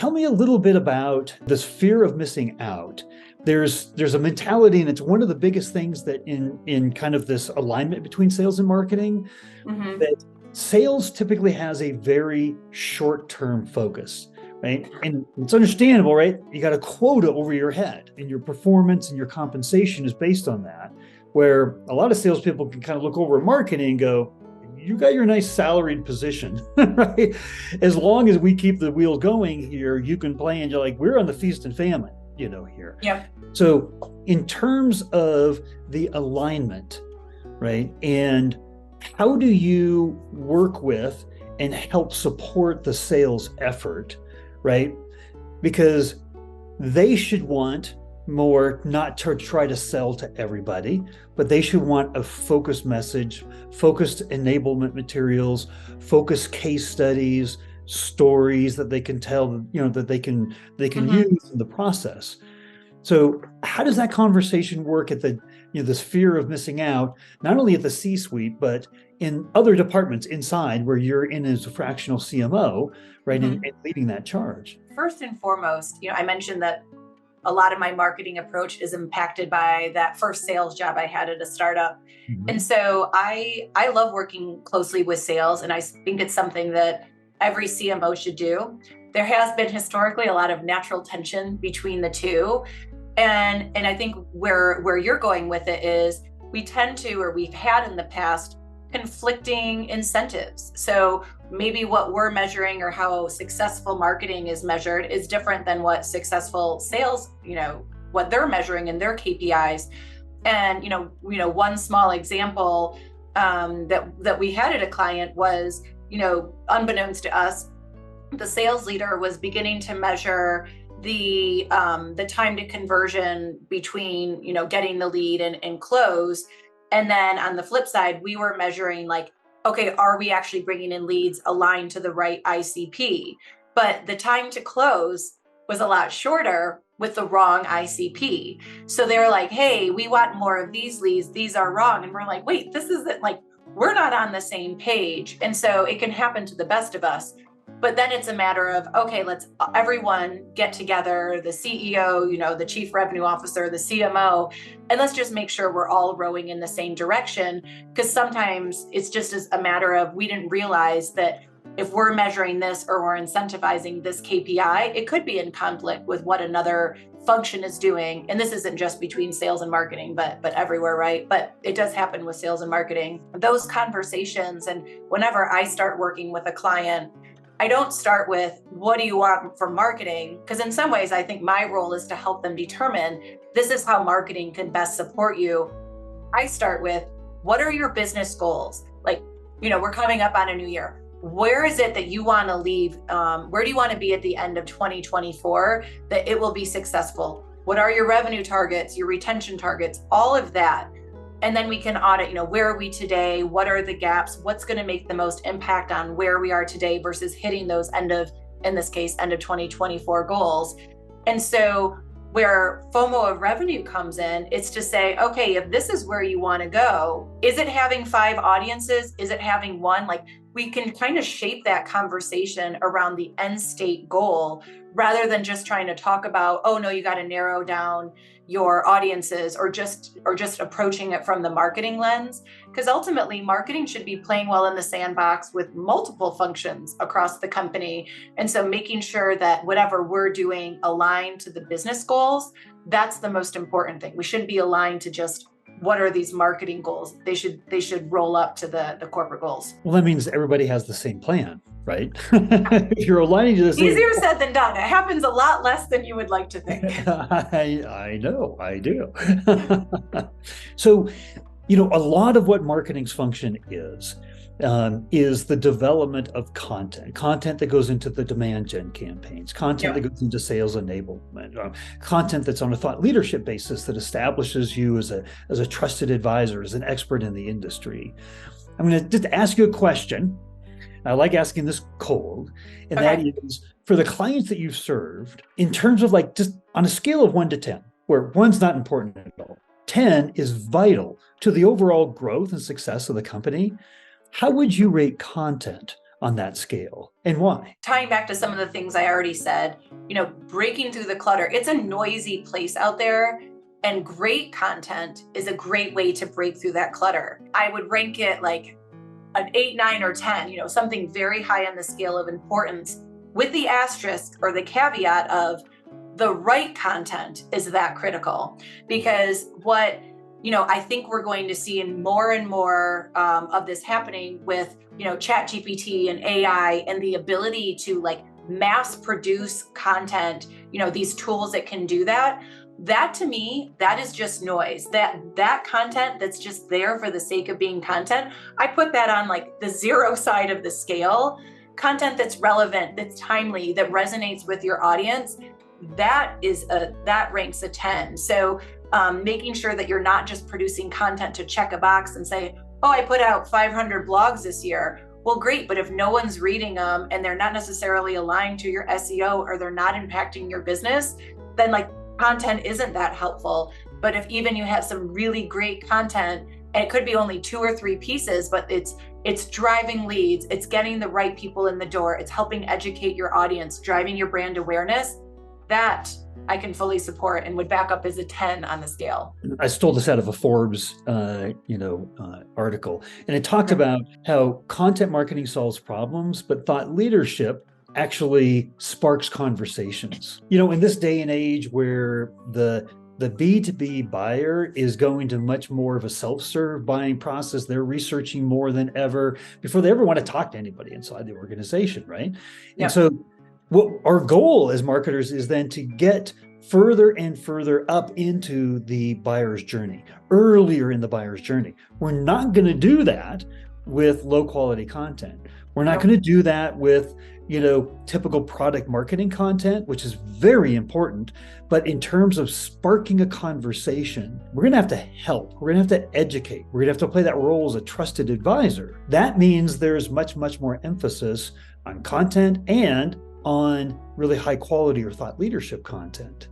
Tell me a little bit about this fear of missing out. There's a mentality, and it's one of the biggest things that in kind of this alignment between sales and marketing, that sales typically has a very short-term focus, right? And it's understandable, right? You got a quota over your head, and your performance and your compensation is based on that. Where a lot of salespeople can kind of look over at marketing and go, you got your nice salaried position, right? As long as we keep the wheels going here, you can play, and you're like, we're on the feast and famine, here. Yeah. So in terms of the alignment, right? And how do you work with and help support the sales effort, right? Because they should want more, not to try to sell to everybody, but they should want a focused message, focused enablement materials, focused case studies, stories that they can tell, that they can use in the process. So how does that conversation work at the, this fear of missing out, not only at the C-suite, but in other departments inside where you're in as a fractional CMO, right? And leading that charge? First and foremost, I mentioned that a lot of my marketing approach is impacted by that first sales job I had at a startup. And so I love working closely with sales, and I think it's something that every CMO should do. There has been historically a lot of natural tension between the two. And I think where you're going with it is we tend to, or we've had in the past, conflicting incentives. So maybe what we're measuring or how successful marketing is measured is different than what successful sales, what they're measuring in their KPIs. And, one small example that we had at a client was, unbeknownst to us, the sales leader was beginning to measure the time to conversion between, getting the lead and close. And then on the flip side, we were measuring okay, are we actually bringing in leads aligned to the right ICP? But the time to close was a lot shorter with the wrong ICP. So they're like, hey, we want more of these leads. These are wrong. And we're like, wait, this isn't we're not on the same page. And so it can happen to the best of us. But then it's a matter of, okay, let's everyone get together, the CEO, the chief revenue officer, the CMO, and let's just make sure we're all rowing in the same direction. Because sometimes it's just as a matter of, we didn't realize that if we're measuring this or we're incentivizing this KPI, it could be in conflict with what another function is doing. And this isn't just between sales and marketing, but everywhere, right? But it does happen with sales and marketing. Those conversations, and whenever I start working with a client, I don't start with, what do you want from marketing? Because in some ways, I think my role is to help them determine, this is how marketing can best support you. I start with, what are your business goals? We're coming up on a new year. Where is it that you want to leave? Where do you want to be at the end of 2024 that it will be successful? What are your revenue targets, your retention targets, all of that? And then we can audit, where are we today? What are the gaps? What's going to make the most impact on where we are today versus hitting those end of 2024 goals? And so where FOMO of revenue comes in, it's to say, okay, if this is where you want to go, is it having 5 audiences? Is it having 1? We can kind of shape that conversation around the end state goal rather than just trying to talk about, oh no, you got to narrow down your audiences, or just approaching it from the marketing lens. Because ultimately, marketing should be playing well in the sandbox with multiple functions across the company. And so making sure that whatever we're doing aligned to the business goals, that's the most important thing. We shouldn't be aligned to just, what are these marketing goals? They should roll up to the corporate goals. Well, that means everybody has the same plan, right? If you're aligning to the same. Easier said than done. It happens a lot less than you would like to think. I know, I do. So, a lot of what marketing's function is the development of content that goes into the demand gen campaigns, content that goes into sales enablement, content that's on a thought leadership basis that establishes you as a trusted advisor, as an expert in the industry. I'm going to just ask you a question. I like asking this cold, and that is, for the clients that you've served, in terms of just on a scale of 1 to 10, where 1's not important at all, 10 is vital to the overall growth and success of the company, how would you rate content on that scale, and why? Tying back to some of the things I already said, breaking through the clutter. It's a noisy place out there, and great content is a great way to break through that clutter. I would rank it like an 8, 9, or 10, something very high on the scale of importance, with the asterisk or the caveat of the right content is that critical. Because what I think we're going to see in more and more of this happening with chat GPT and AI and the ability to like mass produce content, these tools that can do that, to me, that is just noise. That content that's just there for the sake of being content, I put that on like the 0 side of the scale. Content that's relevant, that's timely, that resonates with your audience, that ranks a 10. So making sure that you're not just producing content to check a box and say, oh, I put out 500 blogs this year. Well, great, but if no one's reading them and they're not necessarily aligned to your SEO or they're not impacting your business, then like content isn't that helpful. But if even you have some really great content, and it could be only 2 or 3 pieces, but it's driving leads, it's getting the right people in the door, it's helping educate your audience, driving your brand awareness, that I can fully support and would back up as a 10 on the scale. I stole this out of a Forbes, article, and it talked about how content marketing solves problems, but thought leadership actually sparks conversations. In this day and age where the B2B buyer is going to much more of a self-serve buying process, they're researching more than ever before they ever want to talk to anybody inside the organization, right? Yeah. And so what our goal as marketers is then to get further and further up into the buyer's journey, earlier in the buyer's journey. We're not going to do that with low quality content. We're not going to do that with, typical product marketing content, which is very important. But in terms of sparking a conversation, we're going to have to help. We're going to have to educate. We're going to have to play that role as a trusted advisor. That means there's much, much more emphasis on content and on really high quality or thought leadership content.